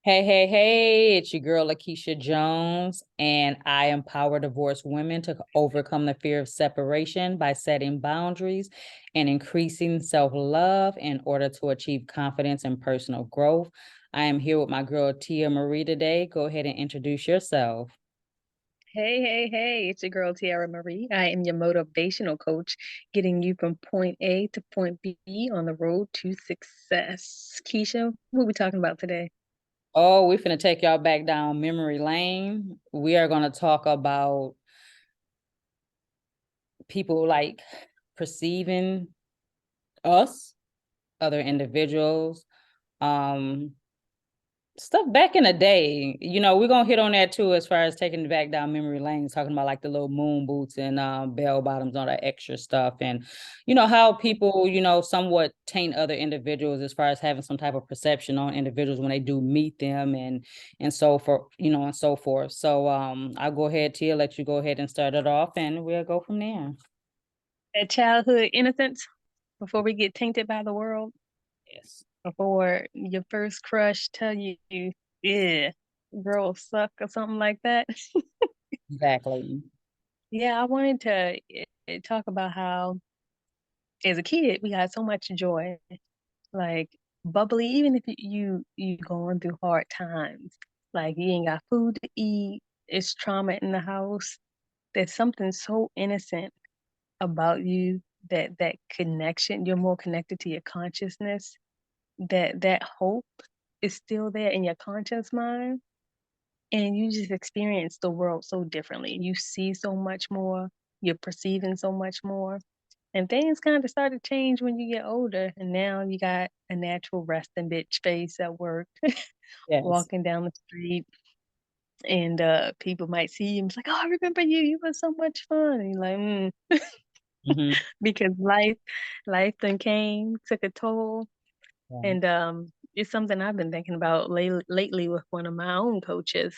Hey, it's your girl, Lakeisha Jones, and I empower divorced women to overcome the fear of separation by setting boundaries and increasing self-love in order to achieve confidence and personal growth. I am here with my girl, Tia Marie, today. Go ahead and introduce yourself. Hey, it's your girl Tiara Marie. I am your motivational coach, getting you from point A to point B on the road to success. Keisha, what are we talking about today? Oh, we're finna take y'all back down memory lane. We are going to talk about people like perceiving us, other individuals, um stuff back in the day. We're gonna hit on that too, as far as taking it back down memory lanes, talking about like the little moon boots and bell bottoms, all that extra stuff, and how people somewhat taint other individuals as far as having some type of perception on individuals when they do meet them, and so for and so forth. So I'll go ahead, Tia, let you go ahead and start it off, and we'll go from there. That childhood innocence before we get tainted by the world, Yes. before your first crush tell you, yeah, girls suck or something like that. Exactly. Yeah, I wanted to talk about how as a kid we got so much joy, like bubbly, even if you going through hard times, like you ain't got food to eat, it's trauma in the house. There's something so innocent about you, that connection. You're more connected to your consciousness. That hope is still there in your conscious mind, and you just experience the world so differently. You see so much more. You're perceiving so much more. And things kind of start to change when you get older. And now you got a natural resting bitch face at work, Yes. walking down the street, and people might see you and be like, "Oh, I remember you. You were so much fun." And you're like, Hmm. because life then came, took a toll. Yeah. And it's something I've been thinking about lately with one of my own coaches.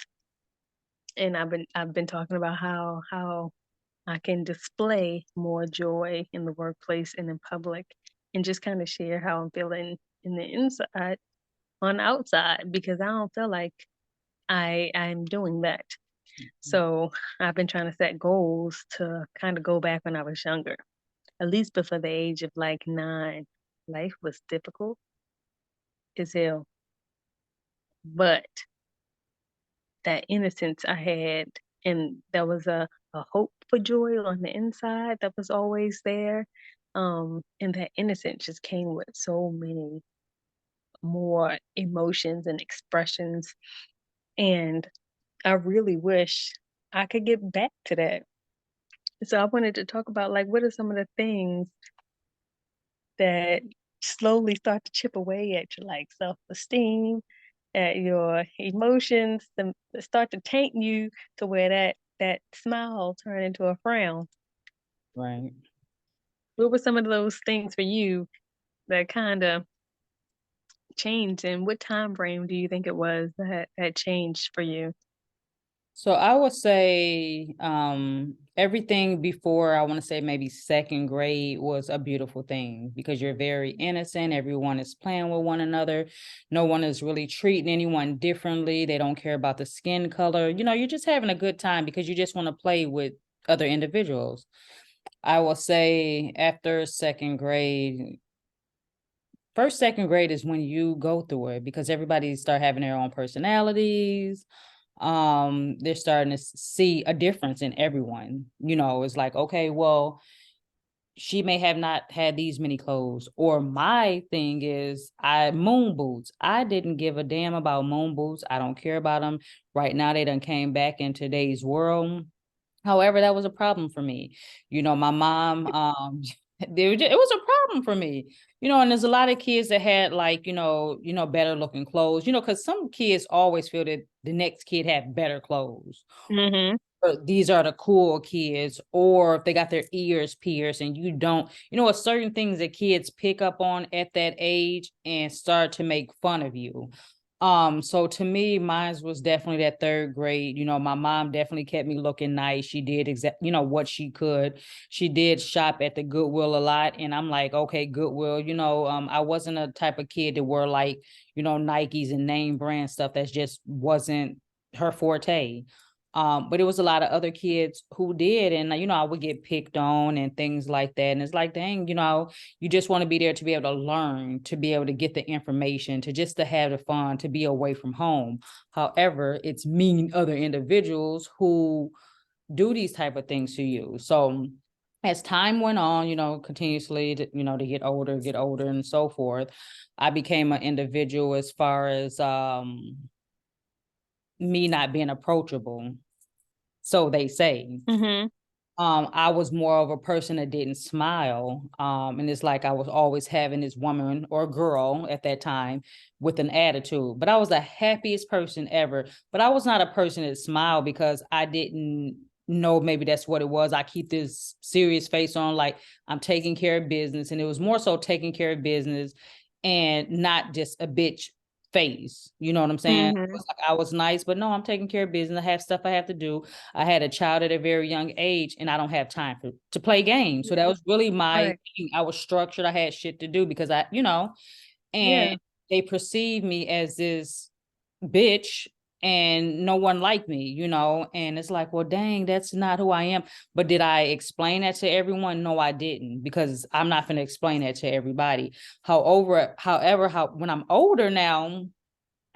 And I've been talking about how I can display more joy in the workplace and in public, and just kind of share how I'm feeling in the inside on the outside, because I don't feel like I'm doing that. So I've been trying to set goals to kind of go back when I was younger, at least before the age of like 9. Life was difficult as hell, but that innocence I had, and there was a hope for joy on the inside that was always there. And that innocence just came with so many more emotions and expressions. And I really wish I could get back to that. So I wanted to talk about, like, what are some of the things that slowly start to chip away at your like self-esteem, at your emotions, that start to taint you to where that smile turn into a frown. Right. What were some of those things for you that kind of changed, and what time frame do you think it was that changed for you? So I would say everything before, I want to say maybe second grade, was a beautiful thing because you're very innocent. Everyone is playing with one another. No one is really treating anyone differently. They don't care about the skin color. You're just having a good time because you just want to play with other individuals. I will say after second grade, first, second grade is when you go through it because everybody start having their own personalities. They're starting to see a difference in everyone. It's like, okay, well, she may have not had these many clothes, or my thing is, I moon boots, I didn't give a damn about moon boots. I don't care about them right now. They done came back in today's world. However, that was a problem for me. My mom, it was a problem for me. And there's a lot of kids that had, like, better looking clothes, because some kids always feel that the next kid had better clothes. Mm-hmm. Or these are the cool kids, or if they got their ears pierced and you don't, certain things that kids pick up on at that age and start to make fun of you. So to me, mine was definitely that third grade. You know, my mom definitely kept me looking nice. She did you know, what she could. She did shop at the Goodwill a lot. And I'm like, okay, Goodwill, you know, I wasn't a type of kid that wore like, you know, Nikes and name brand stuff. That just wasn't her forte. But it was a lot of other kids who did. And, you know, I would get picked on and things like that. And it's like, dang, you know, you just want to be there to be able to learn, to be able to get the information, to just to have the fun, to be away from home. However, it's meeting other individuals who do these type of things to you. So as time went on, you know, continuously, you know, to get older and so forth, I became an individual as far as me not being approachable. So they say. Mm-hmm. I was more of a person that didn't smile. And it's like I was always having this woman or girl at that time with an attitude. But I was the happiest person ever. But I was not a person that smiled because I didn't know maybe that's what it was. I keep this serious face on, like I'm taking care of business. And it was more so taking care of business and not just a bitch face. You know what I'm saying? It Mm-hmm. was like I was nice, but no, I'm taking care of business. I have stuff I have to do. I had a child at a very young age and I don't have time to play games. So that was really my Right. thing. I was structured. I had shit to do because I, you know, and Yeah. they perceive me as this bitch and no one liked me, you know, and it's like, well, dang, that's not who I am. But did I explain that to everyone? No, I didn't, because I'm not going to explain that to everybody. However, when I'm older now,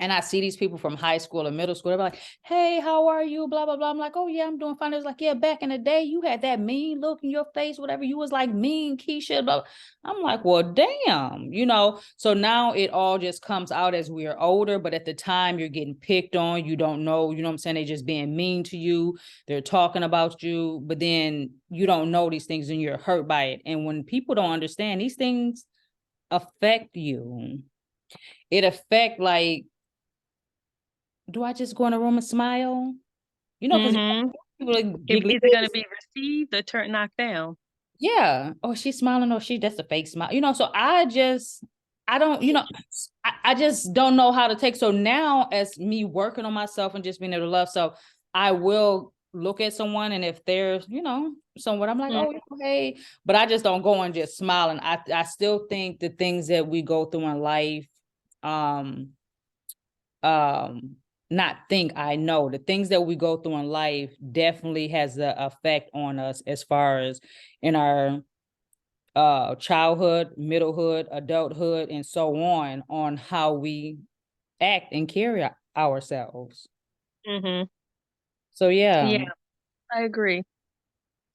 and I see these people from high school or middle school, they're like, hey, how are you? Blah, blah, blah. I'm like, oh, yeah, I'm doing fine. It's like, yeah, back in the day, you had that mean look in your face, whatever. You was like mean, Keisha. Blah. I'm like, well, damn, you know. So now it all just comes out as we are older. But at the time, you're getting picked on. You don't know, you know what I'm saying? They're just being mean to you. They're talking about you. But then you don't know these things and you're hurt by it. And when people don't understand, these things affect you. It affect like, do I just go in a room and smile? You know, because Mm-hmm. people like If giggly is it gonna face. be received or turn knocked down? Yeah. Oh, she's smiling. Oh, that's a fake smile. You know, so I don't, you know, I just don't know how to take. So now, as me working on myself and just being able to love, so I will look at someone, and if there's, you know, someone, I'm like, oh, Mm-hmm. hey, but I just don't go and just smile. And I still think the things that we go through in life, um, um not think I know the things that we go through in life definitely has an effect on us as far as in our childhood, middlehood, adulthood, and so on how we act and carry ourselves. Mm-hmm. So yeah. Yeah, I agree. I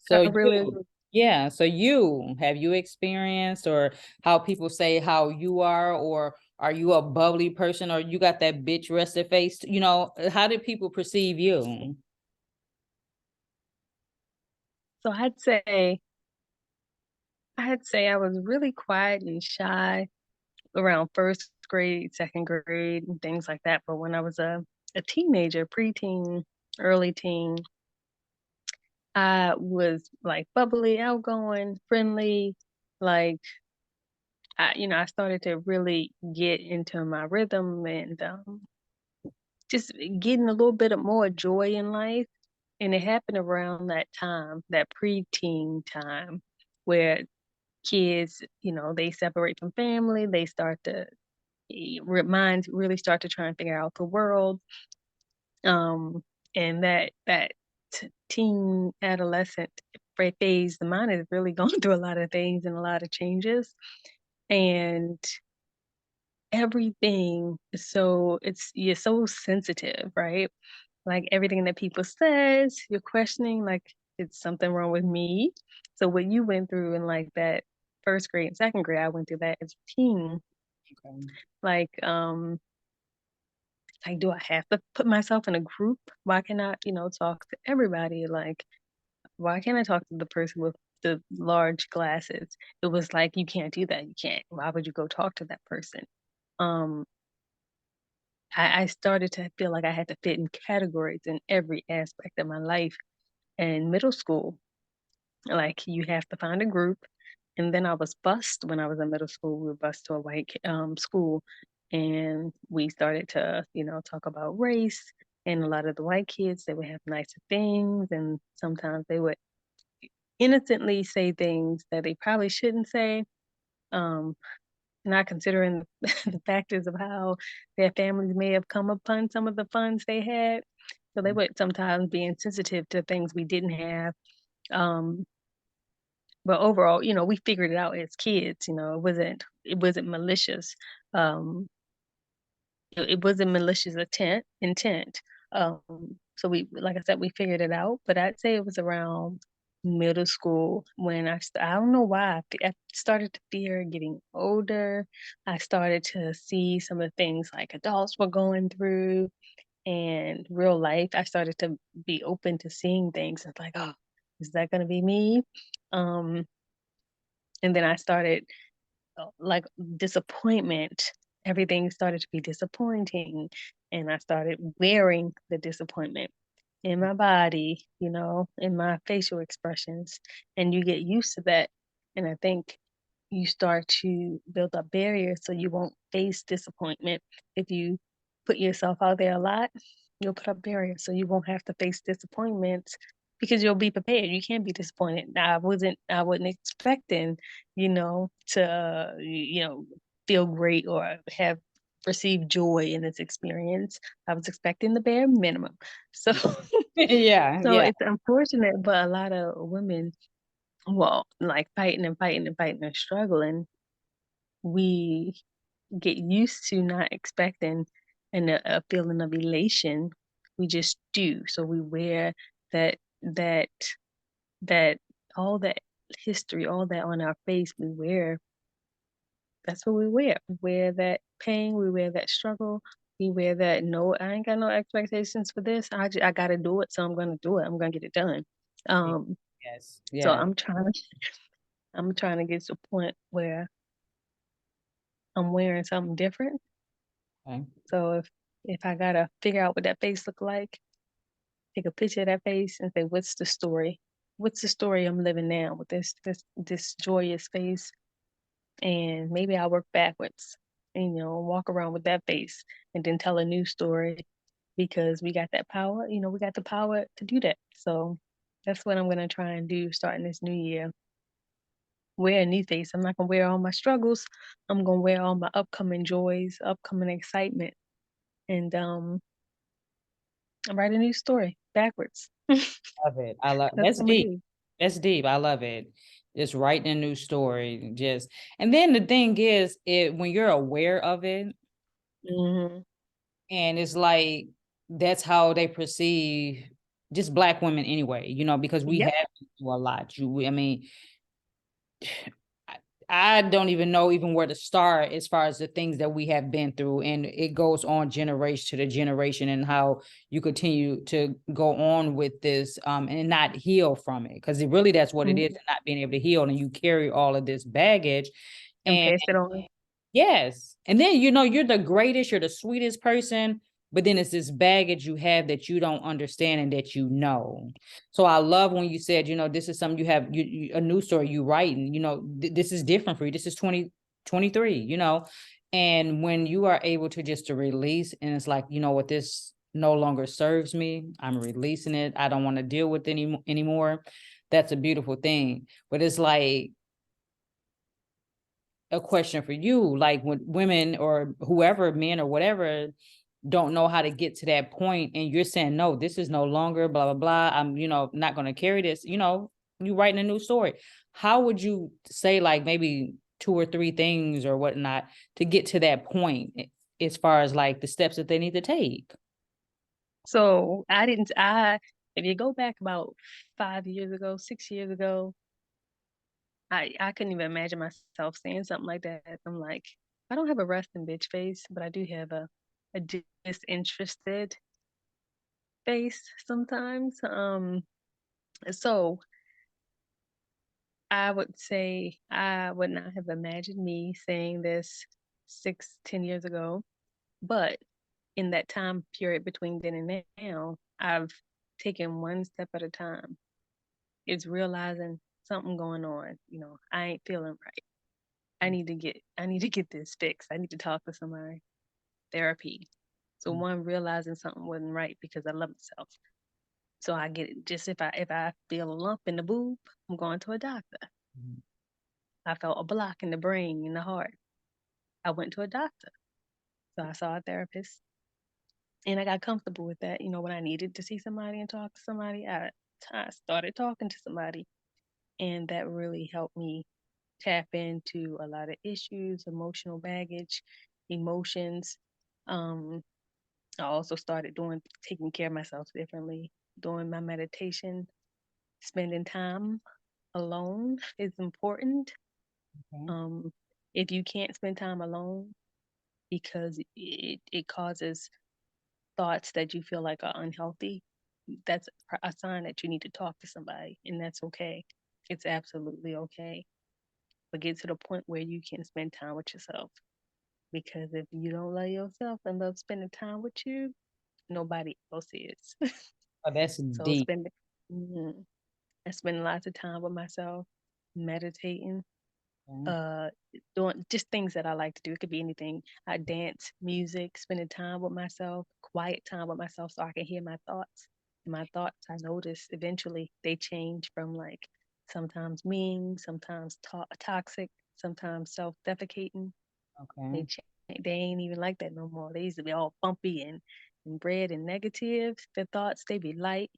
So really you, agree. yeah, so you have you experienced, or how people say how you are, or are you a bubbly person, or you got that bitch rested face, you know, how did people perceive you? So I'd say I was really quiet and shy around first grade, second grade, and things like that. But when I was a teenager, preteen, early teen, I was like bubbly, outgoing, friendly. Like I started to really get into my rhythm and just getting a little bit of more joy in life. And it happened around that time, that preteen time, where kids, they separate from family, they start to minds really start to try and figure out the world. And that teen adolescent phase, the mind is really going through a lot of things and a lot of changes, and everything is you're so sensitive, right? Like everything that people says, you're questioning, like, it's something wrong with me. So what you went through in like that first grade and second grade, I went through that as a teen. Okay. Like, do I have to put myself in a group? Why can't I, talk to everybody? Like, why can't I talk to the person with the large glasses? It was like, you can't do that. You can't. Why would you go talk to that person? Um, I started to feel like I had to fit in categories in every aspect of my life. And middle school, like, you have to find a group. And then I was bused when I was in middle school. We were bused to a white school. and we started to, talk about race. And a lot of the white kids, they would have nicer things, and sometimes they would innocently say things that they probably shouldn't say, um, not considering the factors of how their families may have come upon some of the funds they had. So they would sometimes be insensitive to things we didn't have. Um, but overall, we figured it out as kids. It wasn't malicious. Um, it wasn't malicious intent. So we, like I said, we figured it out. But I'd say it was around middle school when I don't know why I started to fear getting older. I started to see some of the things like adults were going through and real life. I started to be open to seeing things. It's like, oh, is that going to be me? Um, and then I started like disappointment. Everything started to be disappointing, and I started wearing the disappointment in my body, in my facial expressions, and you get used to that. And I think you start to build up barriers so you won't face disappointment. If you put yourself out there a lot, you'll put up barriers so you won't have to face disappointments because you'll be prepared. You can't be disappointed. I wasn't expecting, to feel great or have received joy in this experience. I was expecting the bare minimum. So Yeah, so yeah. it's unfortunate, but a lot of women, well, like fighting and fighting and fighting and struggling, we get used to not expecting a feeling of elation. We just do. So we wear that that all that history, all that on our face, we wear. That's what we wear. We wear that pain, we wear that struggle, we wear that no, I ain't got no expectations for this. I gotta do it, so I'm gonna do it. I'm gonna get it done. Um, Yes, so yeah. I'm trying to get to a point where I'm wearing something different. Okay. So if I gotta figure out what that face look like, take a picture of that face and say, what's the story? What's the story I'm living now with this joyous face? And maybe I'll work backwards and walk around with that face and then tell a new story because we got that power. We got the power to do that. So that's what I'm gonna try and do starting this new year. Wear a new face. I'm not gonna wear all my struggles. I'm gonna wear all my upcoming joys, upcoming excitement, and write a new story backwards. Love it. I love That's that's what I'm gonna deep. do. That's deep. I love it. Just writing a new story. Just and then the thing is, it when you're aware of it, Hmm. and it's like that's how they perceive just black women anyway, because we Yep. have been through a lot. I mean, I I don't even know even where to start as far as the things that we have been through. And it goes on generation to the generation and how you continue to go on with this and not heal from it. Because really that's what it is, Hmm. and not being able to heal. And you carry all of this baggage. And And pass it on. yes. And then, you're the greatest, you're the sweetest person, but then it's this baggage you have that you don't understand and that you know. So I love when you said, this is something you have, a new story you writing, this is different for you. This is 2023, and when you are able to just to release and it's like, what, this no longer serves me. I'm releasing it. I don't want to deal with it anymore. That's a beautiful thing. But it's like, a question for you, like when women or whoever, men or whatever, don't know how to get to that point and you're saying, no, this is no longer blah blah blah, I'm not going to carry this, you writing a new story. How would you say, like, maybe two or three things or whatnot to get to that point, as far as like the steps that they need to take? So I didn't. If you go back about 5 years ago, 6 years ago, I couldn't even imagine myself saying something like that. I'm like, I don't have a resting bitch face, but I do have a disinterested face sometimes. So I would say I would not have imagined me saying this 10 years ago, but in that time period between then and now, I've taken one step at a time. It's realizing something going on. I ain't feeling right. I need to get this fixed. I need to talk to somebody. therapy. So Mhm. one, realizing something wasn't right because I love myself. So I get it. Just if I feel a lump in the boob, I'm going to a doctor. Mhm. I felt a block in the brain, in the heart. I went to a doctor. So I saw a therapist and I got comfortable with that. When I needed to see somebody and talk to somebody, I started talking to somebody. And that really helped me tap into a lot of issues, emotional baggage, emotions. Um, I also started taking care of myself differently, doing my meditation, spending time alone is important. Okay. Um, if you can't spend time alone because it causes thoughts that you feel like are unhealthy, that's a sign that you need to talk to somebody, and that's okay. It's absolutely okay. But get to the point where you can spend time with yourself. Because if you don't love yourself and love spending time with you, nobody else is. Oh, that's So deep. mhm. I spend lots of time with myself, meditating, Okay. uh doing just things that I like to do. It could be anything. I dance, music, spending time with myself, quiet time with myself so I can hear my thoughts. And my thoughts, I notice eventually they change from like sometimes mean, sometimes toxic, sometimes self-defecating. Okay. They ain't even like that no more. They used to be all bumpy and red and negative. The thoughts, they be light,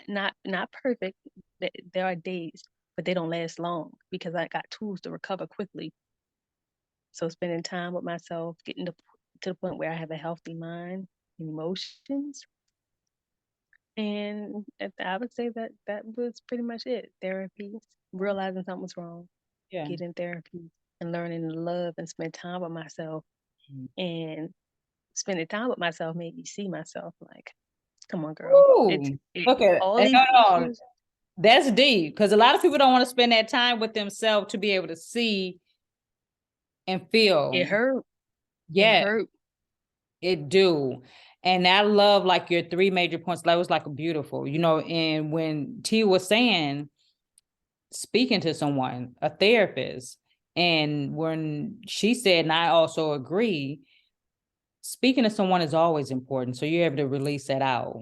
not perfect. There are days, but they don't last long because I got tools to recover quickly. So spending time with myself, getting to the point where I have a healthy mind and emotions. And I would say that that was pretty much it. Therapy, realizing something was wrong, Yeah. getting therapy, and learning to love and spend time with myself. Mhm. And spending time with myself made me see myself like, come on, girl. Ooh, look at All it. these Hold on. issues. That's deep because a lot of people don't want to spend that time with themselves to be able to see and It feel. hurt. It Yeah, hurt. it do. And I love like your three major points. That was like beautiful, and when T was saying speaking to someone, a therapist, and when she said, and I also agree, speaking to someone is always important. So you're able to release that out.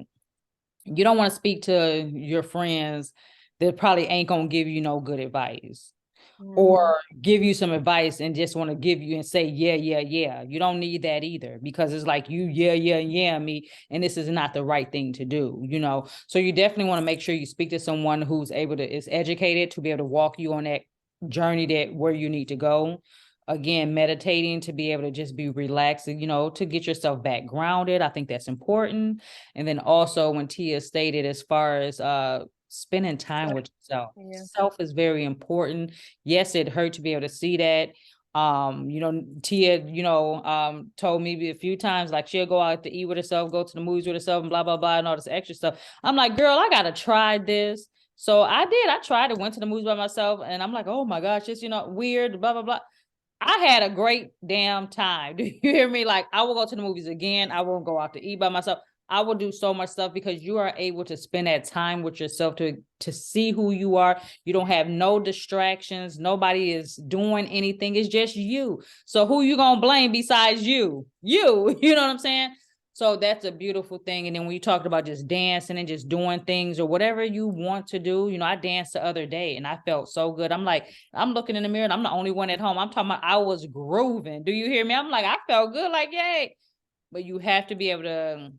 You don't want to speak to your friends that probably ain't gonna give you no good advice or Hmm. give you some advice and just want to give you and say, yeah, yeah, yeah. You don't need that either because it's like you, yeah, yeah, yeah, me. And this is not the right thing to do. So you definitely want to make sure you speak to someone who's is educated to be able to walk you on that journey that where you need to go. Again, meditating to be able to just be relaxed, to get yourself back grounded. I think that's important. And then also when Tia stated as far as spending time Self, with yourself. yeah. Self is very important. Yes, it hurt to be able to see that. Tia, told me a few times like she'll go out to eat with herself, go to the movies with herself, and blah blah blah, and all this extra stuff. I'm like, girl, I gotta try this. So I did. I tried it, went to the movies by myself, and I'm like, oh my gosh, it's weird, blah blah blah. I had a great damn time. Do you hear me? Like, I will go to the movies again. I won't go out to eat by myself. I will do so much stuff because you are able to spend that time with yourself to see who you are. You don't have no distractions. Nobody is doing anything. It's just you. So who you gonna blame besides you? You. You know what I'm saying? So that's a beautiful thing. And then when you talked about just dancing and just doing things or whatever you want to do, I danced the other day and I felt so good. I'm like, I'm looking in the mirror and I'm the only one at home. I'm talking about I was grooving. Do you hear me? I'm like, I felt good, like, yay. But you have to be able to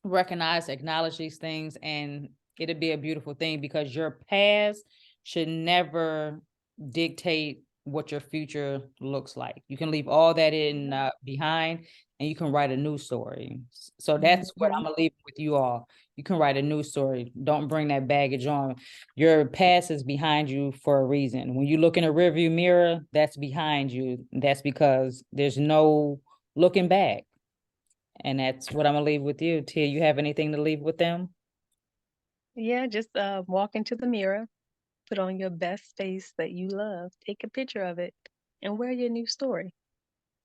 recognize, acknowledge these things, and it'll be a beautiful thing because your past should never dictate what your future looks like. You can leave all that in behind and you can write a new story. So that's what Hmm. I'm gonna leave with you all. You can write a new story. Don't bring that baggage on. Your past is behind you for a reason. When you look in a rearview mirror, that's behind you. That's because there's no looking back. And that's what I'm gonna leave with you. Tia, you have anything to leave with them? Yeah, just walk into the mirror, put on your best face that you love, take a picture of it, and wear your new story.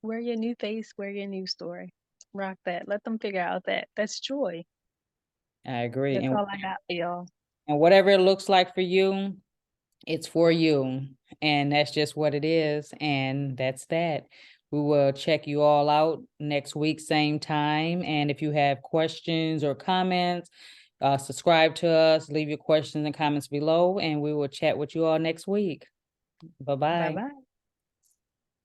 Wear your new face, wear your new story. Rock that. Let them figure out that that's joy. I agree. That's all I got for y'all. And whatever it looks like for you, It's for you, and that's just what it is, and that's that. We will check you all out next week, same time, and if you have questions or comments, subscribe to us, leave your questions and comments below, and we will chat with you all next week. Bye Bye-bye. bye.